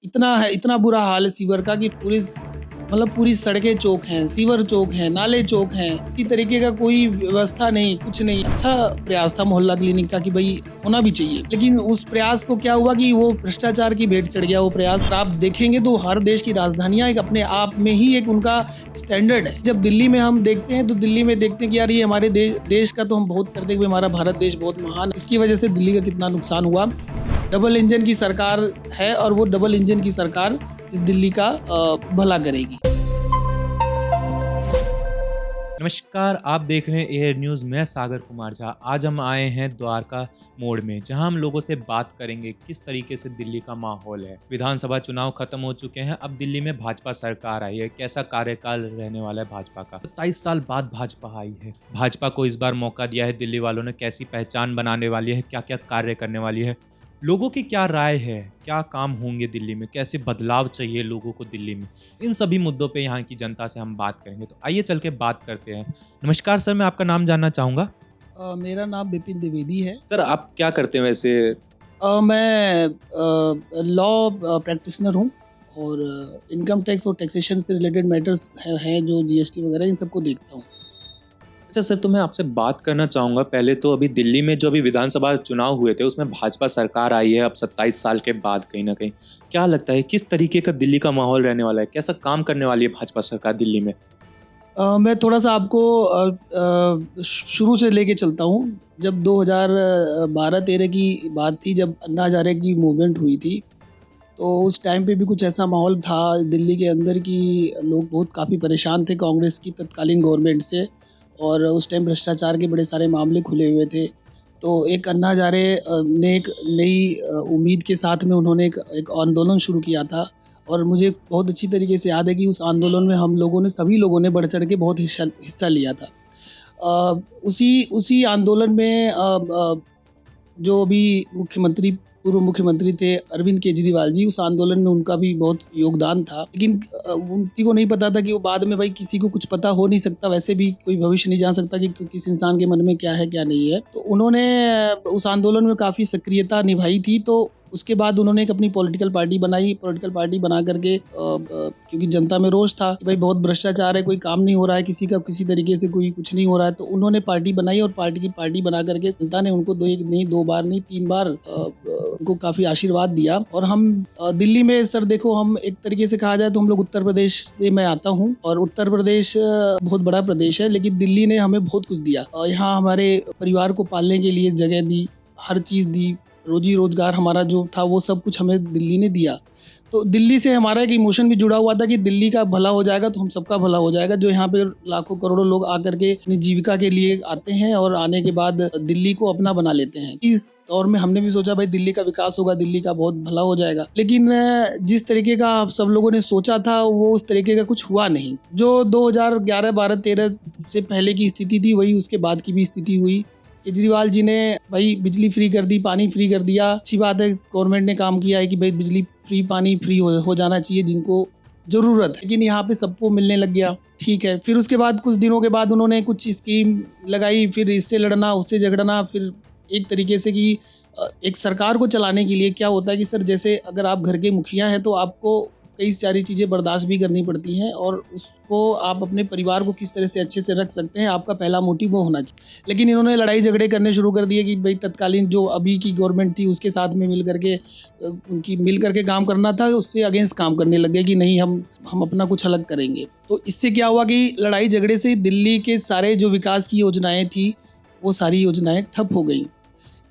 इतना है, इतना बुरा हाल है सीवर का कि पूरी सड़कें चौक हैं, सीवर चौक हैं, नाले चौक हैं। इसी तरीके का कोई व्यवस्था नहीं, कुछ नहीं। अच्छा प्रयास था मोहल्ला क्लिनिक का कि भाई होना भी चाहिए, लेकिन उस प्रयास को क्या हुआ कि वो भ्रष्टाचार की भेंट चढ़ गया वो प्रयास। आप देखेंगे तो हर देश की राजधानियां एक अपने आप में ही एक उनका स्टैंडर्ड है। जब दिल्ली में हम देखते हैं तो दिल्ली में देखते हैं कि यार ये हमारे देश का तो हम बहुत करते हैं कि हमारा भारत देश बहुत महान। इसकी वजह से दिल्ली का कितना नुकसान हुआ। डबल इंजन की सरकार है और वो डबल इंजन की सरकार इस दिल्ली का भला करेगी। नमस्कार, आप देख रहे हैं एयर न्यूज़। मैं सागर कुमार झा। आज हम आए हैं द्वारका मोड़ में, जहां हम लोगों से बात करेंगे किस तरीके से दिल्ली का माहौल है। विधानसभा चुनाव खत्म हो चुके हैं, अब दिल्ली में भाजपा सरकार आई है। कैसा कार्यकाल रहने वाला है भाजपा का। 27 साल बाद भाजपा आई है। भाजपा को इस बार मौका दिया है दिल्ली वालों ने। कैसी पहचान बनाने वाली है, क्या क्या कार्य करने वाली है, लोगों की क्या राय है, क्या काम होंगे दिल्ली में, कैसे बदलाव चाहिए लोगों को दिल्ली में, इन सभी मुद्दों पे यहाँ की जनता से हम बात करेंगे। तो आइए चल के बात करते हैं। नमस्कार सर, मैं आपका नाम जानना चाहूँगा। मेरा नाम विपिन द्विवेदी है। सर, आप क्या करते हैं वैसे? मैं लॉ प्रैक्टिशनर हूँ और इनकम टैक्स और टैक्सेशन से रिलेटेड मैटर्स हैं जो जीएसटी वगैरह इन सबको देखता हूँ। अच्छा सर, तो मैं आपसे बात करना चाहूँगा। पहले तो अभी दिल्ली में जो अभी विधानसभा चुनाव हुए थे उसमें भाजपा सरकार आई है अब 27 साल के बाद। कहीं ना कहीं क्या लगता है किस तरीके का दिल्ली का माहौल रहने वाला है, कैसा काम करने वाली है भाजपा सरकार दिल्ली में? मैं थोड़ा सा आपको शुरू से लेके चलता हूँ। जब 2012-13 की बात थी, जब अन्ना हजारे की मूवमेंट हुई थी, तो उस टाइम पे भी कुछ ऐसा माहौल था दिल्ली के अंदर कि लोग बहुत काफ़ी परेशान थे कांग्रेस की तत्कालीन गवर्नमेंट से, और उस टाइम भ्रष्टाचार के बड़े सारे मामले खुले हुए थे। तो एक अन्ना हजारे ने एक नई उम्मीद के साथ में उन्होंने एक आंदोलन शुरू किया था, और मुझे बहुत अच्छी तरीके से याद है कि उस आंदोलन में हम लोगों ने, सभी लोगों ने बढ़ चढ़ के बहुत हिस्सा लिया था। उसी आंदोलन में जो अभी पूर्व मुख्यमंत्री थे अरविंद केजरीवाल जी, उस आंदोलन में उनका भी बहुत योगदान था। लेकिन उनको को नहीं पता था कि वो बाद में, भाई किसी को कुछ पता हो नहीं सकता, वैसे भी कोई भविष्य नहीं जान सकता कि किस इंसान के मन में क्या है क्या नहीं है। तो उन्होंने उस आंदोलन में काफ़ी सक्रियता निभाई थी। तो उसके बाद उन्होंने एक अपनी पॉलिटिकल पार्टी बना करके, क्योंकि जनता में रोष था कि भाई बहुत भ्रष्टाचार है, कोई काम नहीं हो रहा है, किसी का किसी तरीके से कोई कुछ नहीं हो रहा है। तो उन्होंने पार्टी बनाई और पार्टी बना करके जनता ने उनको दो बार नहीं 3 बार उनको काफ़ी आशीर्वाद दिया। और हम दिल्ली में, सर देखो, हम एक तरीके से कहा जाए तो हम लोग उत्तर प्रदेश से मैं आता हूँ, और उत्तर प्रदेश बहुत बड़ा प्रदेश है, लेकिन दिल्ली ने हमें बहुत कुछ दिया। यहाँ हमारे परिवार को पालने के लिए जगह दी, हर चीज़ दी, रोजी रोजगार हमारा जो था वो सब कुछ हमें दिल्ली ने दिया। तो दिल्ली से हमारा एक इमोशन भी जुड़ा हुआ था कि दिल्ली का भला हो जाएगा तो हम सबका भला हो जाएगा। जो यहाँ पे लाखों करोड़ों लोग आकर के अपनी जीविका के लिए आते हैं और आने के बाद दिल्ली को अपना बना लेते हैं। इस दौर में हमने भी सोचा भाई दिल्ली का विकास होगा, दिल्ली का बहुत भला हो जाएगा। लेकिन जिस तरीके का आप सब लोगों ने सोचा था वो उस तरीके का कुछ हुआ नहीं। जो 2011-12-13 से पहले की स्थिति थी वही उसके बाद की भी स्थिति हुई। केजरीवाल जी ने भाई बिजली फ्री कर दी, पानी फ्री कर दिया। अच्छी बात है, गवर्नमेंट ने काम किया है कि भाई बिजली फ्री, पानी फ्री हो जाना चाहिए जिनको ज़रूरत है। लेकिन यहाँ पे सबको मिलने लग गया, ठीक है। फिर उसके बाद कुछ दिनों के बाद उन्होंने कुछ स्कीम लगाई, फिर इससे लड़ना उससे झगड़ना। फिर एक तरीके से कि एक सरकार को चलाने के लिए क्या होता है कि सर, जैसे अगर आप घर के मुखिया हैं तो आपको कई सारी चीज़ें बर्दाश्त भी करनी पड़ती हैं, और उसको आप अपने परिवार को किस तरह से अच्छे से रख सकते हैं, आपका पहला मोटिव वो होना चाहिए। लेकिन इन्होंने लड़ाई झगड़े करने शुरू कर दिए कि भाई तत्कालीन जो अभी की गवर्नमेंट थी उसके साथ में मिल करके काम करना था, उससे अगेंस्ट काम करने लग गए कि नहीं, हम अपना कुछ अलग करेंगे। तो इससे क्या हुआ कि लड़ाई झगड़े से दिल्ली के सारे जो विकास की योजनाएँ थी वो सारी योजनाएँ ठप हो गई।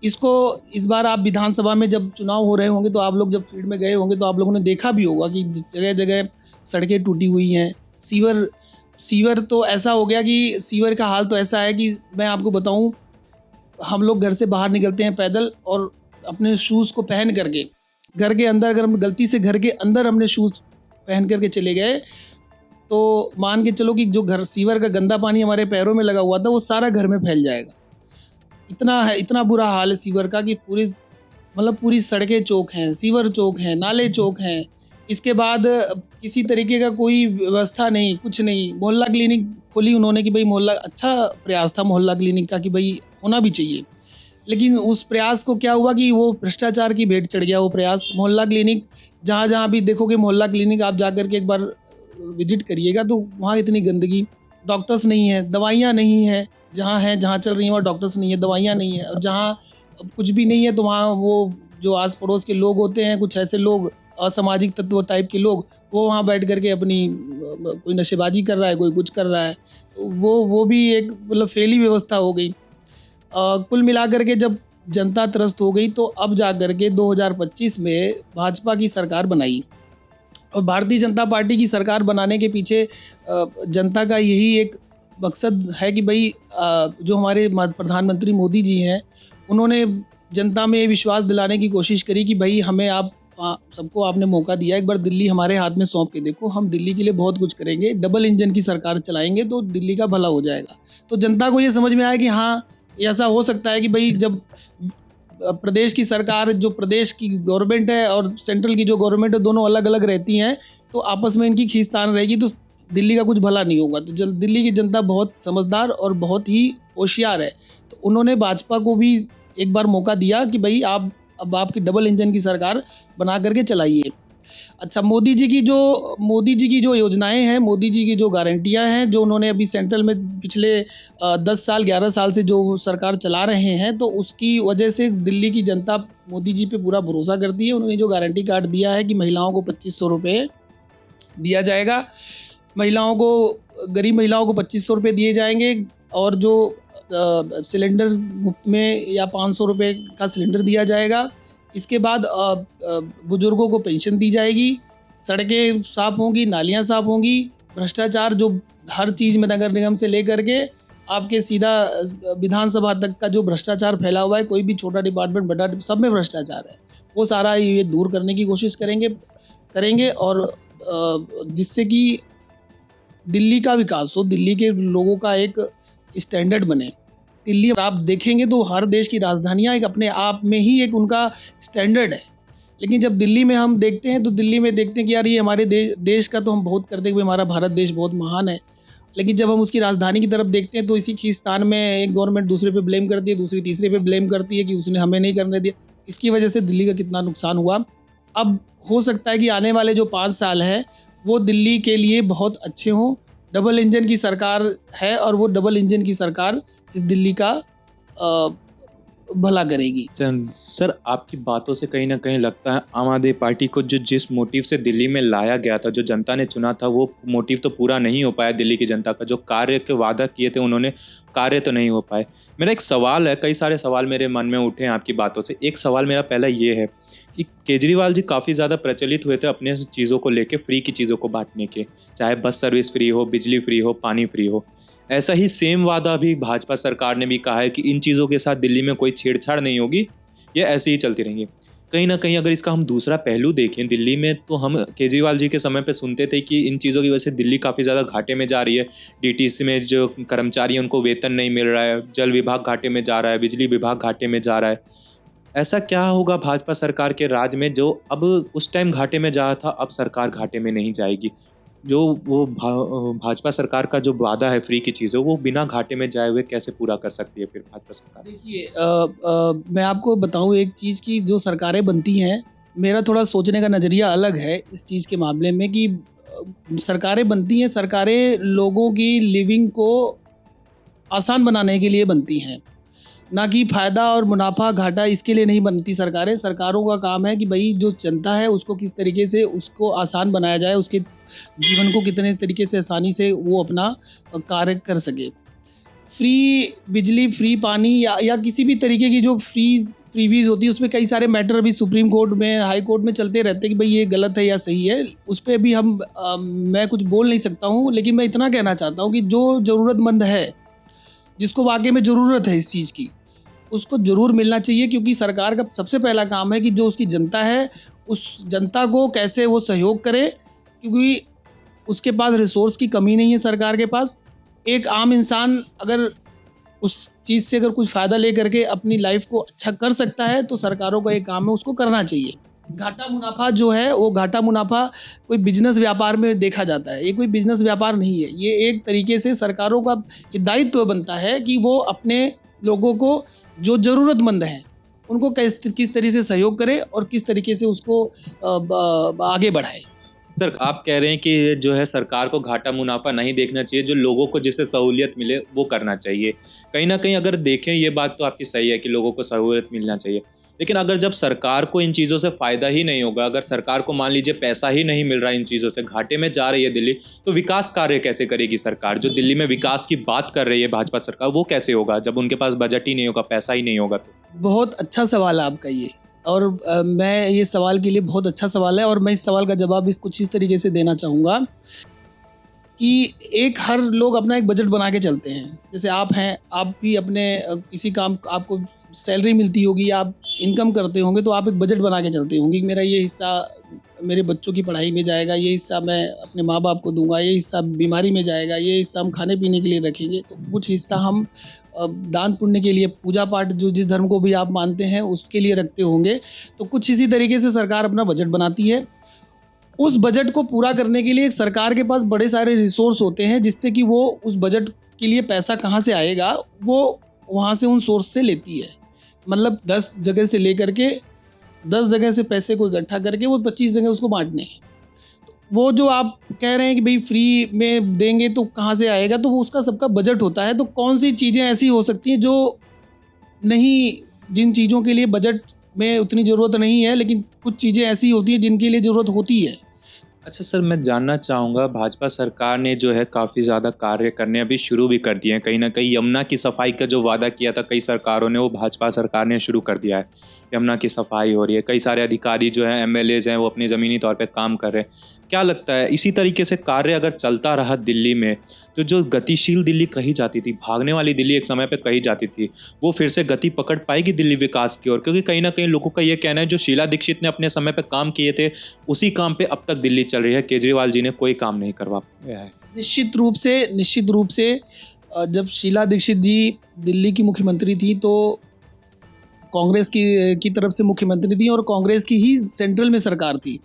इसको इस बार आप विधानसभा में जब चुनाव हो रहे होंगे तो आप लोग जब फील्ड में गए होंगे तो आप लोगों ने देखा भी होगा कि जगह जगह सड़कें टूटी हुई हैं। सीवर तो ऐसा हो गया कि सीवर का हाल तो ऐसा है कि मैं आपको बताऊं, हम लोग घर से बाहर निकलते हैं पैदल और अपने शूज़ को पहन करके घर के अंदर, अगर हम गलती से घर के अंदर हमने शूज़ पहन करके चले गए तो मान के चलो कि जो सीवर का गंदा पानी हमारे पैरों में लगा हुआ था वो सारा घर में फैल जाएगा। इतना बुरा हाल है सीवर का कि पूरी सड़कें चौक हैं, सीवर चौक हैं, नाले चौक हैं। इसके बाद किसी तरीके का कोई व्यवस्था नहीं, कुछ नहीं। मोहल्ला क्लिनिक खोली उन्होंने कि भाई अच्छा प्रयास था मोहल्ला क्लिनिक का कि भाई होना भी चाहिए, लेकिन उस प्रयास को क्या हुआ कि वो भ्रष्टाचार की भेंट चढ़ गया वो प्रयास। मोहल्ला क्लिनिक जहाँ जहाँ भी देखोगे मोहल्ला क्लिनिक आप जा कर के एक बार विजिट करिएगा तो वहाँ इतनी गंदगी, डॉक्टर्स नहीं है, दवाइयाँ नहीं है, जहाँ चल रही हैं वहाँ डॉक्टर्स नहीं है, दवाइयाँ नहीं है, और जहाँ कुछ भी नहीं है तो वहाँ वो जो आस पड़ोस के लोग होते हैं, कुछ ऐसे लोग असामाजिक तत्व टाइप के लोग, वो वहाँ बैठ करके अपनी कोई नशेबाजी कर रहा है, कोई कुछ कर रहा है, तो वो भी एक मतलब फैली व्यवस्था हो गई। कुल मिलाकर के जब जनता त्रस्त हो गई तो अब जा कर के 2025 में भाजपा की सरकार बनाई, और भारतीय जनता पार्टी की सरकार बनाने के पीछे जनता का यही एक मकसद है कि भाई जो हमारे प्रधानमंत्री मोदी जी हैं, उन्होंने जनता में ये विश्वास दिलाने की कोशिश करी कि भाई हमें आप सबको आपने मौका दिया, एक बार दिल्ली हमारे हाथ में सौंप के देखो, हम दिल्ली के लिए बहुत कुछ करेंगे, डबल इंजन की सरकार चलाएंगे तो दिल्ली का भला हो जाएगा। तो जनता को ये समझ में आया कि हाँ, ऐसा हो सकता है कि भाई जब प्रदेश की सरकार, जो प्रदेश की गवर्नमेंट है और सेंट्रल की जो गवर्नमेंट है, दोनों अलग अलग रहती हैं, तो आपस में इनकी खींचतान रहेगी तो दिल्ली का कुछ भला नहीं होगा। तो दिल्ली की जनता बहुत समझदार और बहुत ही होशियार है, तो उन्होंने भाजपा को भी एक बार मौका दिया कि भाई आप अब आपकी डबल इंजन की सरकार बना करके चलाइए। अच्छा, मोदी जी की जो योजनाएं हैं, मोदी जी की जो गारंटियां हैं, जो उन्होंने अभी सेंट्रल में पिछले 10 साल 11 साल से जो सरकार चला रहे हैं, तो उसकी वजह से दिल्ली की जनता मोदी जी पे पूरा भरोसा करती है। उन्होंने जो गारंटी कार्ड दिया है कि महिलाओं को 2500 रुपये दिया जाएगा, महिलाओं को, गरीब महिलाओं को 2500 रुपये दिए जाएंगे, और जो सिलेंडर मुफ्त में या 500 रुपये का सिलेंडर दिया जाएगा। इसके बाद बुजुर्गों को पेंशन दी जाएगी, सड़कें साफ़ होंगी, नालियां साफ़ होंगी, भ्रष्टाचार जो हर चीज़ में नगर निगम से लेकर के आपके सीधा विधानसभा तक का जो भ्रष्टाचार फैला हुआ है, कोई भी छोटा डिपार्टमेंट बड़ा, सब में भ्रष्टाचार है, वो सारा ये दूर करने की कोशिश करेंगे और जिससे कि दिल्ली का विकास हो, दिल्ली के लोगों का एक स्टैंडर्ड बने। दिल्ली आप देखेंगे तो हर देश की राजधानियाँ एक अपने आप में ही एक उनका स्टैंडर्ड है, लेकिन जब दिल्ली में हम देखते हैं तो दिल्ली में देखते हैं कि यार ये हमारे देश का तो हम बहुत करते हैं कि हमारा भारत देश बहुत महान है, लेकिन जब हम उसकी राजधानी की तरफ देखते हैं तो इसी खींचतान में एक गवर्नमेंट दूसरे पे ब्लेम करती है, दूसरी तीसरे पे ब्लेम करती है कि उसने हमें नहीं करने दिया। इसकी वजह से दिल्ली का कितना नुकसान हुआ। अब हो सकता है कि आने वाले जो 5 साल है वो दिल्ली के लिए बहुत अच्छे हों। डबल इंजन की सरकार है और वो डबल इंजन की सरकार इस दिल्ली का भला करेगी। सर, आपकी बातों से कहीं ना कहीं लगता है आम आदमी पार्टी को जो जिस मोटिव से दिल्ली में लाया गया था, जो जनता ने चुना था, वो मोटिव तो पूरा नहीं हो पाया। दिल्ली की जनता का जो कार्य के वादा किए थे उन्होंने कार्य तो नहीं हो पाए। मेरा एक सवाल है, कई सारे सवाल मेरे मन में उठे हैं आपकी बातों से। एक सवाल मेरा पहला ये है कि केजरीवाल जी काफ़ी ज़्यादा प्रचलित हुए थे अपने चीज़ों को लेके, फ्री की चीज़ों को बांटने के, चाहे बस सर्विस फ्री हो, बिजली फ्री हो, पानी फ्री हो। ऐसा ही सेम वादा भी भाजपा सरकार ने भी कहा है कि इन चीज़ों के साथ दिल्ली में कोई छेड़छाड़ नहीं होगी, ये ऐसे ही चलती रहेंगी। कहीं ना कहीं अगर इसका हम दूसरा पहलू देखें दिल्ली में, तो हम केजरीवाल जी के समय पे सुनते थे कि इन चीज़ों की वजह से दिल्ली काफ़ी ज़्यादा घाटे में जा रही है। डीटीसी में जो कर्मचारी हैं उनको वेतन नहीं मिल रहा है, जल विभाग घाटे में जा रहा है, बिजली विभाग घाटे में जा रहा है। ऐसा क्या होगा भाजपा सरकार के राज में जो अब उस टाइम घाटे में जा रहा था, अब सरकार घाटे में नहीं जाएगी? जो वो भाजपा सरकार का जो वादा है फ्री की चीज़ों, वो बिना घाटे में जाए हुए कैसे पूरा कर सकती है फिर भाजपा सरकार? देखिए, मैं आपको बताऊं एक चीज़ की, जो सरकारें बनती हैं, मेरा थोड़ा सोचने का नज़रिया अलग है इस चीज़ के मामले में कि सरकारें बनती हैं, सरकारें लोगों की लिविंग को आसान बनाने के लिए बनती हैं, ना कि फ़ायदा और मुनाफा घाटा इसके लिए नहीं बनती सरकारें। सरकारों का काम है कि भाई जो जनता है उसको किस तरीके से उसको आसान बनाया जाए, उसके जीवन को कितने तरीके से आसानी से वो अपना कार्य कर सके। फ्री बिजली, फ्री पानी या किसी भी तरीके की जो फ्रीवीज होती है, उसमें कई सारे मैटर अभी सुप्रीम कोर्ट में, हाई कोर्ट में चलते रहते हैं कि भाई ये गलत है या सही है। उस पर भी मैं कुछ बोल नहीं सकता हूँ, लेकिन मैं इतना कहना चाहता हूँ कि जो ज़रूरतमंद है, जिसको वाकई में ज़रूरत है इस चीज़ की, उसको ज़रूर मिलना चाहिए, क्योंकि सरकार का सबसे पहला काम है कि जो उसकी जनता है, उस जनता को कैसे वो सहयोग करे, क्योंकि उसके पास रिसोर्स की कमी नहीं है सरकार के पास। एक आम इंसान अगर उस चीज़ से अगर कुछ फ़ायदा ले करके अपनी लाइफ को अच्छा कर सकता है, तो सरकारों का एक काम है, उसको करना चाहिए। घाटा मुनाफा जो है, वो घाटा मुनाफा कोई बिजनेस व्यापार में देखा जाता है, ये कोई बिजनेस व्यापार नहीं है। ये एक तरीके से सरकारों का दायित्व बनता है कि वो अपने लोगों को, जो ज़रूरतमंद हैं, उनको किस तरीके से सहयोग करे और किस तरीके से उसको आगे बढ़ाए। सर, आप कह रहे हैं कि जो है सरकार को घाटा मुनाफा नहीं देखना चाहिए, जो लोगों को जिससे सहूलियत मिले वो करना चाहिए। कहीं ना कहीं अगर देखें, ये बात तो आपकी सही है कि लोगों को सहूलियत मिलना चाहिए, लेकिन अगर जब सरकार को इन चीज़ों से फ़ायदा ही नहीं होगा, अगर सरकार को मान लीजिए पैसा ही नहीं मिल रहा इन चीज़ों से, घाटे में जा रही है दिल्ली, तो विकास कार्य कैसे करेगी सरकार? जो दिल्ली में विकास की बात कर रही है भाजपा सरकार, वो कैसे होगा जब उनके पास बजट ही नहीं होगा, पैसा ही नहीं होगा तो? बहुत अच्छा सवाल है आपका ये, और मैं ये सवाल के लिए बहुत अच्छा सवाल है, और मैं इस सवाल का जवाब कुछ इस तरीके से देना चाहूँगा कि हर लोग अपना एक बजट बना के चलते हैं। जैसे आप हैं, आप भी अपने किसी काम, आपको सैलरी मिलती होगी, आप इनकम करते होंगे, तो आप एक बजट बना के चलते होंगे कि मेरा ये हिस्सा मेरे बच्चों की पढ़ाई में जाएगा, ये हिस्सा मैं अपने माँ बाप को दूंगा, ये हिस्सा बीमारी में जाएगा, ये हिस्सा हम खाने पीने के लिए रखेंगे, तो कुछ हिस्सा हम दान पुण्य के लिए, पूजा पाठ जो जिस धर्म को भी आप मानते हैं उसके लिए रखते होंगे। तो कुछ इसी तरीके से सरकार अपना बजट बनाती है। उस बजट को पूरा करने के लिए सरकार के पास बड़े सारे रिसोर्स होते हैं, जिससे कि वो उस बजट के लिए पैसा कहाँ से आएगा वो वहाँ से उन सोर्स से लेती है। मतलब 10 जगह से लेकर के 10 जगह से पैसे को इकट्ठा करके वो 25 जगह उसको बांटने हैं। तो वो जो आप कह रहे हैं कि भाई फ्री में देंगे तो कहाँ से आएगा, तो वो उसका सबका बजट होता है। तो कौन सी चीज़ें ऐसी हो सकती हैं जो नहीं, जिन चीज़ों के लिए बजट में उतनी ज़रूरत नहीं है, लेकिन कुछ चीज़ें ऐसी होती हैं जिनके लिए ज़रूरत होती है। अच्छा सर, मैं जानना चाहूँगा, भाजपा सरकार ने जो है काफ़ी ज़्यादा कार्य करने अभी शुरू भी कर दिए हैं। कहीं ना कहीं यमुना की सफाई का जो वादा किया था कई सरकारों ने, वो भाजपा सरकार ने शुरू कर दिया है। यमुना की सफाई हो रही है, कई सारे अधिकारी जो हैं, एमएलएज हैं, वो अपने ज़मीनी तौर पे काम कर रहे हैं। क्या लगता है इसी तरीके से कार्य अगर चलता रहा दिल्ली में, तो जो गतिशील दिल्ली कही जाती थी, भागने वाली दिल्ली एक समय पे कही जाती थी, वो फिर से गति पकड़ पाएगी दिल्ली विकास की ओर? क्योंकि कहीं ना कहीं लोगों का ये कहना है जो शीला दीक्षित ने अपने समय पे काम किए थे, उसी काम पे अब तक दिल्ली चल रही है। केजरीवाल जी ने कोई काम नहीं करवा पाया है। निश्चित रूप से जब शीला दीक्षित जी दिल्ली की मुख्यमंत्री थी तो कांग्रेस की तरफ से मुख्यमंत्री थी, और कांग्रेस की ही सेंट्रल में सरकार थी,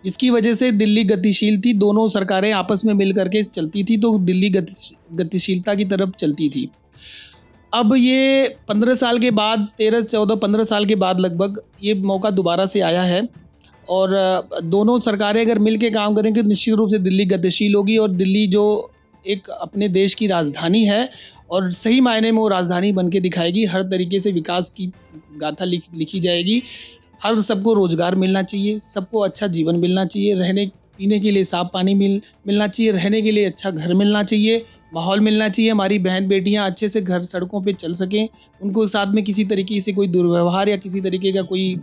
जिसकी वजह से दिल्ली गतिशील थी। दोनों सरकारें आपस में मिल करके चलती थी, तो दिल्ली गतिशीलता की तरफ चलती थी। अब ये 15 साल के बाद, 13, 14, 15 साल के बाद लगभग ये मौका दोबारा से आया है, और दोनों सरकारें अगर मिल के काम करेंगे तो निश्चित रूप से दिल्ली गतिशील होगी, और दिल्ली जो एक अपने देश की राजधानी है, और सही मायने में वो राजधानी बन के दिखाएगी। हर तरीके से विकास की गाथा लिखी जाएगी। हर सबको रोजगार मिलना चाहिए, सबको अच्छा जीवन मिलना चाहिए, रहने पीने के लिए साफ पानी मिलना चाहिए, रहने के लिए अच्छा घर मिलना चाहिए, माहौल मिलना चाहिए। हमारी बहन बेटियां अच्छे से घर सड़कों पे चल सकें, उनको साथ में किसी तरीके से कोई दुर्व्यवहार या किसी तरीके का कोई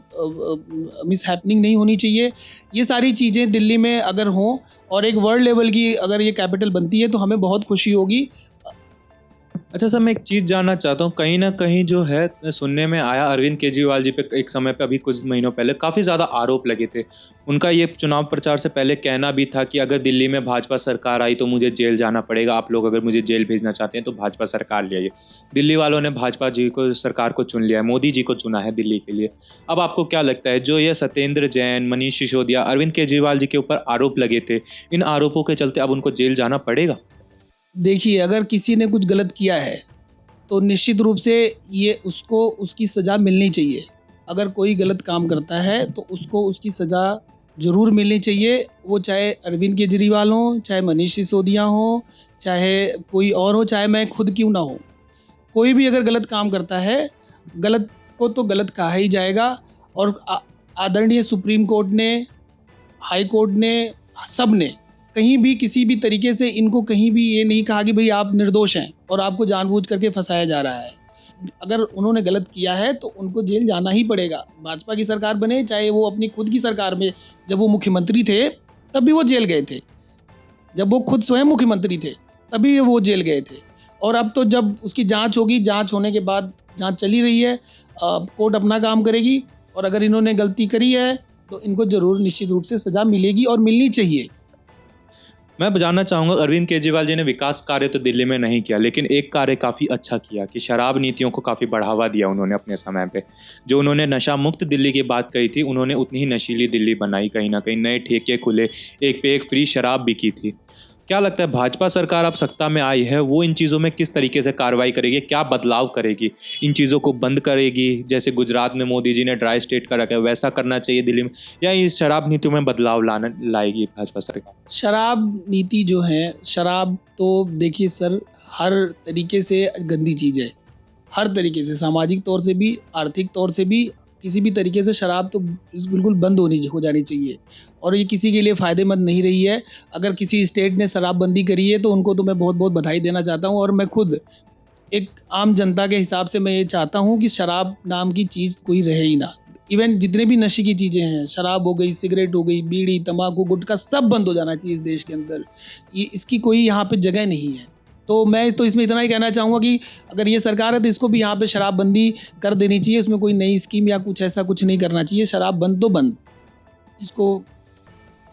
मिसहैपनिंग नहीं होनी चाहिए। ये सारी चीज़ें दिल्ली में अगर हों, और एक वर्ल्ड लेवल की अगर ये कैपिटल बनती है, तो हमें बहुत खुशी होगी। अच्छा सर, मैं एक चीज़ जानना चाहता हूँ, कहीं ना कहीं जो है सुनने में आया अरविंद केजरीवाल जी पे एक समय पे, अभी कुछ महीनों पहले काफ़ी ज़्यादा आरोप लगे थे। उनका ये चुनाव प्रचार से पहले कहना भी था कि अगर दिल्ली में भाजपा सरकार आई तो मुझे जेल जाना पड़ेगा, आप लोग अगर मुझे जेल भेजना चाहते हैं तो भाजपा सरकार ले आइए। दिल्ली वालों ने भाजपा जी को, सरकार को चुन लिया है, मोदी जी को चुना है दिल्ली के लिए। अब आपको क्या लगता है, जो ये सत्येंद्र जैन, मनीष सिसोदिया, अरविंद केजरीवाल जी के ऊपर आरोप लगे थे, इन आरोपों के चलते अब उनको जेल जाना पड़ेगा? देखिए, अगर किसी ने कुछ गलत किया है तो निश्चित रूप से ये उसको उसकी सज़ा मिलनी चाहिए। अगर कोई गलत काम करता है तो उसको उसकी सज़ा ज़रूर मिलनी चाहिए। वो चाहे अरविंद केजरीवाल हो, चाहे मनीष सिसोदिया हो, चाहे कोई और हो, चाहे मैं खुद क्यों ना हो। कोई भी अगर गलत काम करता है, गलत को तो गलत कहा ही जाएगा। और आदरणीय सुप्रीम कोर्ट ने, हाई कोर्ट ने, सब ने कहीं भी किसी भी तरीके से इनको कहीं भी ये नहीं कहा कि भाई आप निर्दोष हैं और आपको जानबूझ करके फंसाया जा रहा है। अगर उन्होंने गलत किया है तो उनको जेल जाना ही पड़ेगा। भाजपा की सरकार बने, चाहे वो अपनी खुद की सरकार में जब वो मुख्यमंत्री थे तब भी वो जेल गए थे, जब वो खुद स्वयं मुख्यमंत्री थे तभी वो जेल गए थे। और अब तो जब उसकी जांच होगी, जांच होने के बाद, जांच चली रही है, कोर्ट अपना काम करेगी, और अगर इन्होंने गलती करी है तो इनको ज़रूर निश्चित रूप से सज़ा मिलेगी और मिलनी चाहिए। मैं जानना चाहूँगा, अरविंद केजरीवाल जी ने विकास कार्य तो दिल्ली में नहीं किया, लेकिन एक कार्य काफ़ी अच्छा किया कि शराब नीतियों को काफ़ी बढ़ावा दिया उन्होंने अपने समय पे। जो उन्होंने नशा मुक्त दिल्ली की बात कही थी, उन्होंने उतनी ही नशीली दिल्ली बनाई। कहीं ना कहीं नए ठेके खुले, एक पे एक फ्री शराब बिकी थी। क्या लगता है भाजपा सरकार अब सत्ता में आई है, वो इन चीज़ों में किस तरीके से कार्रवाई करेगी, क्या बदलाव करेगी? इन चीज़ों को बंद करेगी, जैसे गुजरात में मोदी जी ने ड्राई स्टेट का रखा है वैसा करना चाहिए दिल्ली में, या इस शराब नीतियों में बदलाव लाएगी भाजपा सरकार? शराब नीति जो है, शराब तो देखिए सर, हर तरीके से गंदी चीज़ है। हर तरीके से, सामाजिक तौर से भी, आर्थिक तौर से भी, किसी भी तरीके से शराब तो बिल्कुल बंद हो जानी चाहिए। और ये किसी के लिए फ़ायदेमंद नहीं रही है। अगर किसी स्टेट ने शराबबंदी करी है तो उनको तो मैं बहुत बहुत बधाई देना चाहता हूँ। और मैं खुद एक आम जनता के हिसाब से मैं ये चाहता हूँ कि शराब नाम की चीज़ कोई रहे ही ना। इवन जितने भी नशे की चीज़ें हैं, शराब हो गई, सिगरेट हो गई, बीड़ी, तंबाकू, गुटखा, सब बंद हो जाना चाहिए इस देश के अंदर। ये इसकी कोई यहाँ पे जगह नहीं है। तो मैं तो इसमें इतना ही कहना चाहूँगा कि अगर ये सरकार है तो इसको भी यहाँ पे शराबबंदी कर देनी चाहिए। इसमें कोई नई स्कीम या कुछ ऐसा कुछ नहीं करना चाहिए। शराब बंद तो बंद, इसको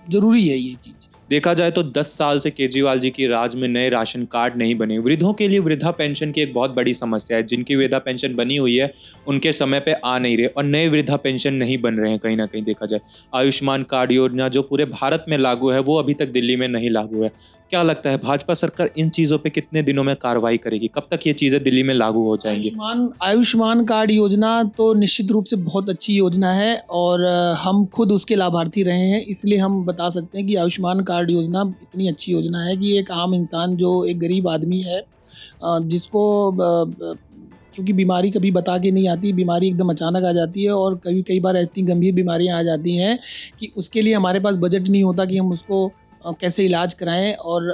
ज़रूरी है ये चीज़। देखा जाए तो 10 साल से केजरीवाल जी की राज में नए राशन कार्ड नहीं बने। वृद्धों के लिए वृद्धा पेंशन की एक बहुत बड़ी समस्या है। जिनकी वृद्धा पेंशन बनी हुई है उनके समय पे आ नहीं रहे, और नए वृद्धा पेंशन नहीं बन रहे हैं। कहीं ना कहीं देखा जाए, आयुष्मान कार्ड योजना जो पूरे भारत में लागू है वो अभी तक दिल्ली में नहीं लागू है। क्या लगता है भाजपा सरकार इन चीज़ों पे कितने दिनों में कार्रवाई करेगी? कब तक ये चीज़ें दिल्ली में लागू हो जाएंगी? आयुष्मान कार्ड योजना तो निश्चित रूप से बहुत अच्छी योजना है और हम खुद उसके लाभार्थी रहे हैं, इसलिए हम बता सकते हैं कि आयुष्मान कार्ड योजना इतनी अच्छी योजना है कि एक आम इंसान, जो एक गरीब आदमी है, जिसको क्योंकि बीमारी कभी बता के नहीं आती, बीमारी एकदम अचानक आ जाती है और कई बार इतनी गंभीर बीमारियां आ जाती हैं कि उसके लिए हमारे पास बजट नहीं होता कि हम उसको कैसे इलाज कराएं, और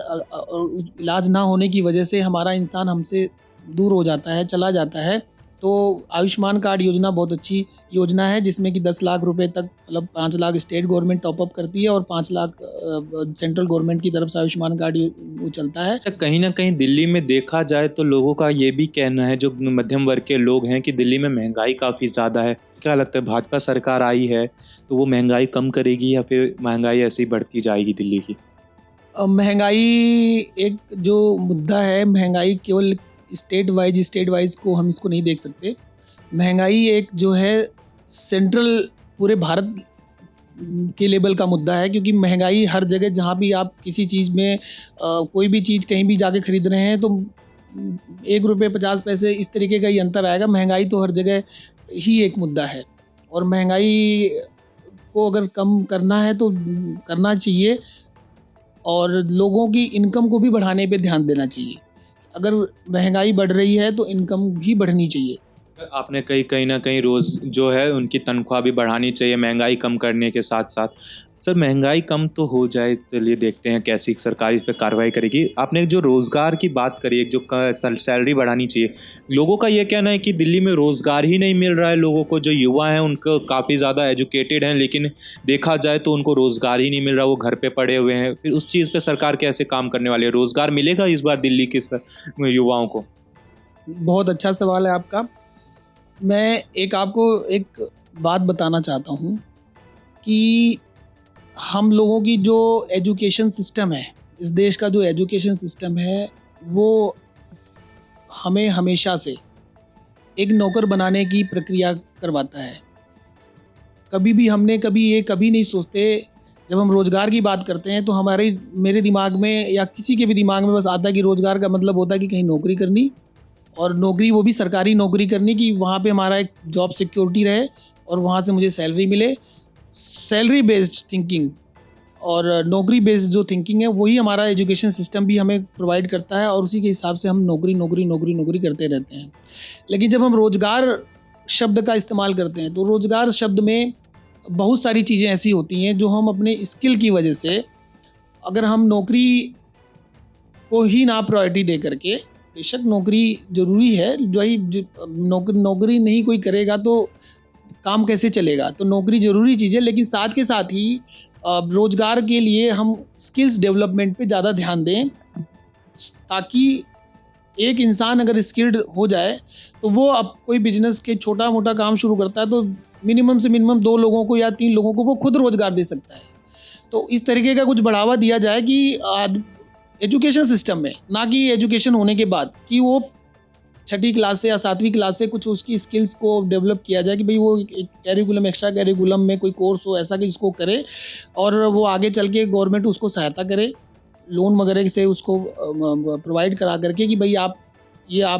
इलाज ना होने की वजह से हमारा इंसान हमसे दूर हो जाता है, चला जाता है। तो आयुष्मान कार्ड योजना बहुत अच्छी योजना है, जिसमें कि 10 लाख रुपए तक, मतलब 5 लाख स्टेट गवर्नमेंट टॉपअप करती है और 5 लाख सेंट्रल गवर्नमेंट की तरफ से आयुष्मान कार्ड वो चलता है। कहीं ना कहीं दिल्ली में देखा जाए तो लोगों का ये भी कहना है, जो मध्यम वर्ग के लोग हैं, कि दिल्ली में महंगाई काफ़ी ज़्यादा है। क्या लगता है भाजपा सरकार आई है तो वो महंगाई कम करेगी या फिर महंगाई ऐसी बढ़ती जाएगी दिल्ली की? महंगाई एक जो मुद्दा है, महंगाई केवल स्टेट वाइज को हम इसको नहीं देख सकते। महंगाई एक जो है सेंट्रल पूरे भारत के लेवल का मुद्दा है, क्योंकि महंगाई हर जगह, जहाँ भी आप किसी चीज़ में कोई भी चीज़ कहीं भी जाके खरीद रहे हैं तो 1 रुपये 50 पैसे इस तरीके का ही अंतर आएगा। महंगाई तो हर जगह ही एक मुद्दा है और महंगाई को अगर कम करना है तो करना चाहिए और लोगों की इनकम को भी बढ़ाने पे ध्यान देना चाहिए। अगर महंगाई बढ़ रही है तो इनकम भी बढ़नी चाहिए। आपने कहीं ना कहीं रोज़ जो है उनकी तनख्वाह भी बढ़ानी चाहिए महंगाई कम करने के साथ साथ। सर, महंगाई कम तो हो जाए, चलिए देखते हैं कैसी सरकार इस पर कार्रवाई करेगी। आपने जो रोज़गार की बात करी, एक जो सैलरी बढ़ानी चाहिए, लोगों का ये कहना है कि दिल्ली में रोज़गार ही नहीं मिल रहा है लोगों को। जो युवा हैं उनको काफ़ी ज़्यादा एजुकेटेड हैं, लेकिन देखा जाए तो उनको रोज़गार ही नहीं मिल रहा, वो घर पे पड़े हुए हैं। फिर उस चीज़ पे सरकार कैसे काम करने वाली है? रोज़गार मिलेगा इस बार दिल्ली के युवाओं को? बहुत अच्छा सवाल है आपका। मैं आपको एक बात बताना चाहता हूँ कि हम लोगों की जो एजुकेशन सिस्टम है, इस देश का जो एजुकेशन सिस्टम है, वो हमें हमेशा से एक नौकर बनाने की प्रक्रिया करवाता है। कभी नहीं सोचते, जब हम रोज़गार की बात करते हैं तो मेरे दिमाग में या किसी के भी दिमाग में बस आता है कि रोज़गार का मतलब होता है कि कहीं नौकरी करनी, और नौकरी वो भी सरकारी नौकरी करनी, कि वहाँ पे हमारा एक जॉब सिक्योरिटी रहे और वहाँ से मुझे सैलरी मिले। सैलरी बेस्ड थिंकिंग और नौकरी बेस्ड जो थिंकिंग है, वही हमारा एजुकेशन सिस्टम भी हमें प्रोवाइड करता है और उसी के हिसाब से हम नौकरी करते रहते हैं। लेकिन जब हम रोज़गार शब्द का इस्तेमाल करते हैं तो रोज़गार शब्द में बहुत सारी चीज़ें ऐसी होती हैं जो हम अपने स्किल की वजह से, अगर हम नौकरी को ही ना प्रायोरिटी दे करके, बेशक नौकरी ज़रूरी है, नौकरी नहीं कोई करेगा तो काम कैसे चलेगा, तो नौकरी ज़रूरी चीज़ है, लेकिन साथ के साथ ही रोज़गार के लिए हम स्किल्स डेवलपमेंट पे ज़्यादा ध्यान दें, ताकि एक इंसान अगर स्किल्ड हो जाए तो वो अब कोई बिजनेस के छोटा मोटा काम शुरू करता है तो मिनिमम से मिनिमम 2 लोगों को या 3 लोगों को वो खुद रोज़गार दे सकता है। तो इस तरीके का कुछ बढ़ावा दिया जाए कि एजुकेशन सिस्टम में, ना कि एजुकेशन होने के बाद, कि वो 6ठी क्लास से या 7वीं क्लास से कुछ उसकी स्किल्स को डेवलप किया जाए, कि भाई वो एक कैरिकुलम, एक्स्ट्रा कैरिकुलम में कोई कोर्स हो ऐसा कि जिसको करे और वो आगे चल के गवर्नमेंट उसको सहायता करे लोन वगैरह से उसको प्रोवाइड करा करके कि भाई आप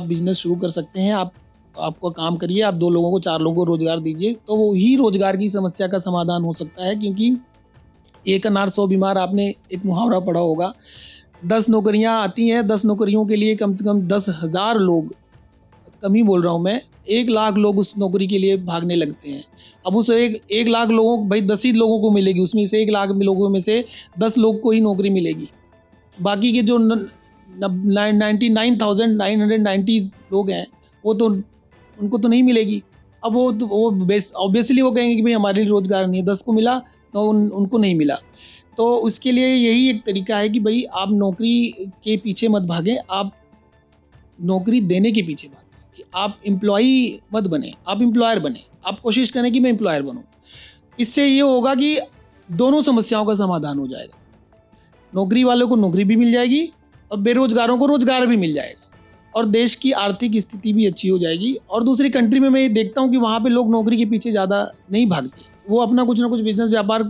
बिजनेस शुरू कर सकते हैं, आपको काम करिए, आप 2 लोगों को 4 लोगों को रोजगार दीजिए, तो वो ही रोजगार की समस्या का समाधान हो सकता है। क्योंकि एक अनार 100 बीमार, आपने एक मुहावरा पढ़ा होगा। 10 नौकरियां आती हैं, 10 नौकरियों के लिए कम से कम 10,000 लोग, कम ही बोल रहा हूँ मैं, 1 लाख लोग उस नौकरी के लिए भागने लगते हैं। अब उस 1 लाख लोगों, भाई 10 ही लोगों को मिलेगी, उसमें से 1 लाख लोगों में से 10 लोग को ही नौकरी मिलेगी। बाकी के जो 99,990 लोग हैं, वो तो उनको तो नहीं मिलेगी। अब वो ऑब्वियसली वो कहेंगे कि भाई हमारे लिए रोजगार नहीं है, 10 को मिला तो उनको नहीं मिला। तो उसके लिए यही एक तरीका है कि भाई आप नौकरी के पीछे मत भागें, आप नौकरी देने के पीछे भागें। कि आप एम्प्लॉई मत बने, आप एम्प्लॉयर बने। आप कोशिश करें कि मैं एम्प्लॉयर बनूं। इससे ये होगा कि दोनों समस्याओं का समाधान हो जाएगा। नौकरी वालों को नौकरी भी मिल जाएगी और बेरोजगारों को रोजगार भी मिल जाएगा, और देश की आर्थिक स्थिति भी अच्छी हो जाएगी। और दूसरी कंट्री में मैं ये देखता हूँ कि वहाँ पे लोग नौकरी के पीछे ज़्यादा नहीं भागते, वो अपना कुछ ना कुछ बिजनेस व्यापार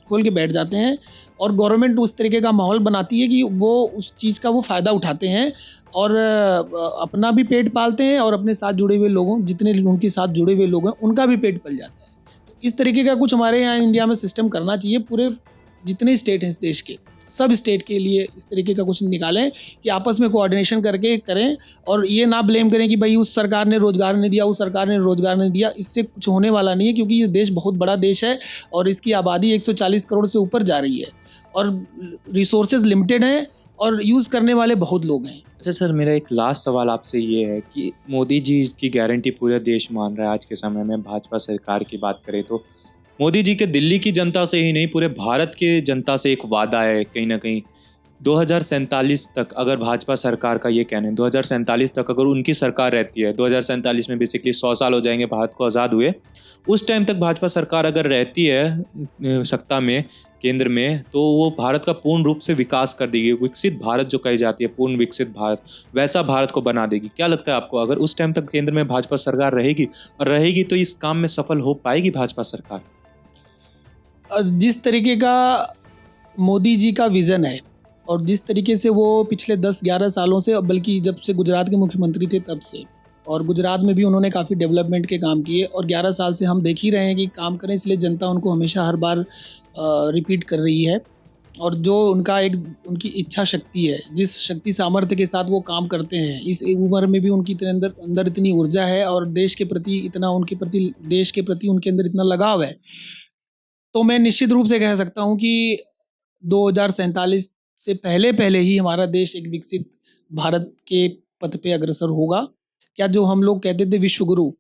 खोल के बैठ जाते हैं, और गवर्नमेंट उस तरीके का माहौल बनाती है कि वो उस चीज़ का वो फ़ायदा उठाते हैं और अपना भी पेट पालते हैं, और अपने साथ जुड़े हुए लोगों, जितने उनके साथ जुड़े हुए लोग हैं, उनका भी पेट पल जाता है। तो इस तरीके का कुछ हमारे यहाँ इंडिया में सिस्टम करना चाहिए। पूरे जितने स्टेट हैं इस देश के, सब स्टेट के लिए इस तरीके का कुछ निकालें कि आपस में कोऑर्डिनेशन करके करें, और ये ना ब्लेम करें कि भाई उस सरकार ने रोजगार नहीं दिया, उस सरकार ने रोजगार नहीं दिया। इससे कुछ होने वाला नहीं है, क्योंकि ये देश बहुत बड़ा देश है और इसकी आबादी 140 करोड़ से ऊपर जा रही है, और रिसोर्सेज लिमिटेड हैं, और यूज़ करने वाले बहुत लोग हैं। अच्छा सर, मेरा एक लास्ट सवाल आपसे ये है कि मोदी जी की गारंटी पूरे देश मान रहा है आज के समय में। भाजपा सरकार की बात करें तो मोदी जी के दिल्ली की जनता से ही नहीं, पूरे भारत के जनता से एक वादा है कहीं ना कहीं, 2047 तक अगर भाजपा सरकार का ये कहना है, 2047 तक अगर उनकी सरकार रहती है, 2047 में बेसिकली 100 साल हो जाएंगे भारत को आज़ाद हुए, उस टाइम तक भाजपा सरकार अगर रहती है सत्ता में केंद्र में, तो वो भारत का पूर्ण रूप से विकास कर देगी। विकसित भारत जो कही जाती है, पूर्ण विकसित भारत, वैसा भारत को बना देगी। क्या लगता है आपको, अगर उस टाइम तक केंद्र में भाजपा सरकार रहेगी, और रहेगी तो इस काम में सफल हो पाएगी भाजपा सरकार? जिस तरीके का मोदी जी का विज़न है, और जिस तरीके से वो पिछले 10-11 सालों से, बल्कि जब से गुजरात के मुख्यमंत्री थे तब से, और गुजरात में भी उन्होंने काफ़ी डेवलपमेंट के काम किए, और 11 साल से हम देख ही रहे हैं कि काम करें, इसलिए जनता उनको हमेशा हर बार रिपीट कर रही है। और जो उनकी इच्छा शक्ति है, जिस शक्ति सामर्थ्य के साथ वो काम करते हैं, इस उम्र में भी उनकी अंदर इतनी ऊर्जा है, और देश के प्रति उनके अंदर इतना लगाव है, तो मैं निश्चित रूप से कह सकता हूँ कि 2047 से पहले ही हमारा देश एक विकसित भारत के पथ पे अग्रसर होगा। क्या जो हम लोग कहते थे विश्वगुरु,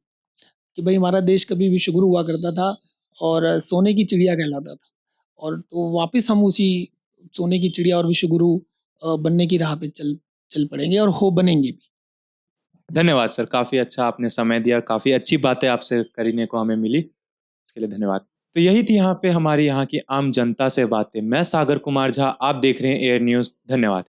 कि भाई हमारा देश कभी विश्वगुरु हुआ करता था और सोने की चिड़िया कहलाता था, और तो वापस हम उसी सोने की चिड़िया और विश्वगुरु बनने की राह पे चल पड़ेंगे, और बनेंगे भी। धन्यवाद सर, काफ़ी अच्छा आपने समय दिया, काफ़ी अच्छी बातें आपसे करने को हमें मिली, इसके लिए धन्यवाद। तो यही थी यहाँ पे हमारी यहाँ की आम जनता से बातें। मैं सागर कुमार झा, आप देख रहे हैं एयर न्यूज़। धन्यवाद।